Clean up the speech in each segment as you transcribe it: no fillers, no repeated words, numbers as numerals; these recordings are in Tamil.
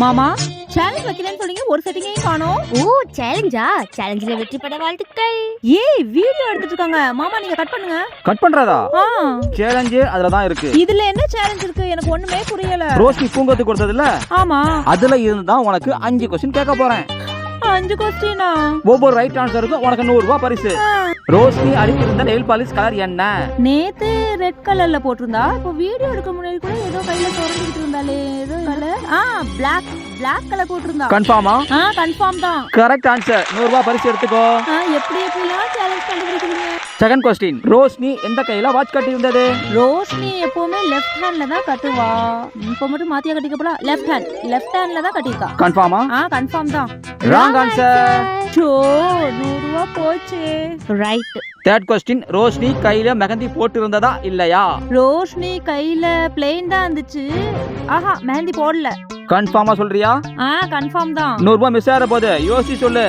மாமா சேலஞ்ச் வைக்கிறேன்னு சொன்னீங்க, ஒரு செட்டிங்கையும் காணோம். ஓ சேலஞ்சா? சேலஞ்சில வெற்றி பெற வாழ்த்துக்கள். ஏய் வீடியோ எடுத்துட்டு இருக்காங்க மாமா, நீங்க கட் பண்ணுங்க. கட் பண்றதா? ஆ சேலஞ்சு அதுல தான் இருக்கு. இதுல என்ன சேலஞ்ச் இருக்கு? எனக்கு ஒண்ணுமே புரியல. ரோஷினி பூங்கொத்து கொடுத்ததுல ஆமா, அதுல இருந்து தான் உனக்கு 5 கொஸ்டின் கேட்க போறேன். 5 கொஸ்டினா? ஒவ்வொரு ரைட் ஆன்சருக்கும் உனக்கு 100 ரூபாய் பரிசு. ரோஷினி அடித்திருந்த நெயில் பாலிஷ் கலர் என்ன? நேத்து ரெட் கலர்ல போட்டிருந்தா, இப்போ வீடியோ எடுக்க முன்னாடி கூட ஏதோ கையில சொரண்டிட்டு இருந்தாலே, ஏதோ கலர். பிளாக் கலர் போட்டிருந்தா. கன்ஃபார்மா? கன்ஃபார்ம் தான். Correct answer. 100 ரூபாய் பரிசு எடுத்துக்கோ. எப்படிலாம் சேலஞ்ச் கண்டுபிடிக்கிறீங்க? செகண்ட் கொஸ்டின், ரோஷினி எந்த கையில வாட்ச் கட்டி இருந்தது? ரோஷினி எப்பவுமே லெஃப்ட் ஹேண்ட்ல தான் கட்டுவா. இப்போ மட்டும் மாத்தியா கட்டிக்க போல. லெஃப்ட் ஹேண்ட்ல தான் கட்டிருக்கா. கன்ஃபார்மா? கன்ஃபார்ம் தான். Wrong answer. சோ 100 ரூபாய் போச்சு. ரைட். தேர்ட் கொஸ்டின், ரோஷினி கையில மெஹந்தி போட்டு இருந்ததா இல்லையா? ரோஷினி கையில பிளெயின் தான் இருந்துச்சு. மெஹந்தி போடல. கன்ஃபார்மா சொல்றியா? கன்ஃபார்ம் தான். 100 ரூபாய் மிஸ் ஆற போகுது, யோசி சொல்லு.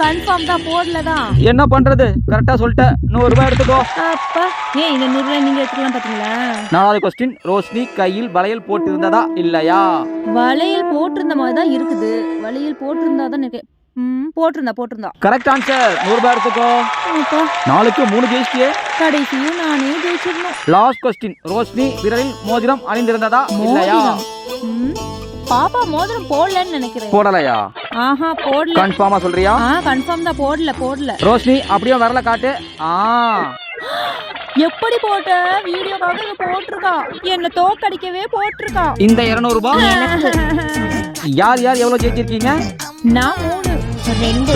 கன்ஃபார்ம் தான், போடல தான். என்ன பண்றது, கரெக்டா சொல்லிட்ட. 100 ரூபாய் எடுத்துக்கோ. அப்பா, ஏன் இந்த 100 ரூபாய் நீங்க எடுத்துக்கலாம் பாத்தீங்களா? நாலாவது கொஸ்டின், ரோஷினி கையில் வளையல் போட்டு இருந்ததா இல்லையா? வளையல் போட்டிருந்த மாதிரி தான் இருக்குது. வளையல் போட்டிருந்தா தான் எனக்கு போட்டிருந்தா. Correct answer. 100 ரூபாய் எடுத்துக்கோ. அப்பா, 4க்கு 3 ஜெயிச்சியே. கடைசியும் நானே ஜெயிச்சிடணும். லாஸ்ட் கொஸ்டின், ரோஷினி விரலில் மோதிரம் அணிந்திருந்ததா இல்லையா? பாப்பா மோதிரம் போடலன்னு நினைக்கிறேன். போடலையா? போடல. கன்ஃபார்மா சொல்றியா? கன்ஃபார்ம் தான். போடல. ரோஷினி அப்படியே விரல காட்டு. எப்படி போட்ட? வீடியோக்காக இவ போட்டிருக்கா. என்ன தோக்கடிக்கவே போட்டிருக்கா. இந்த 200 ரூபாய் யார் யார் எவ்வளவு ஜெயிச்சிருக்கீங்க? நான் 3.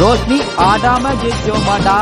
ரோஷினி ஆடாம ஜெயிச்சோமாடா.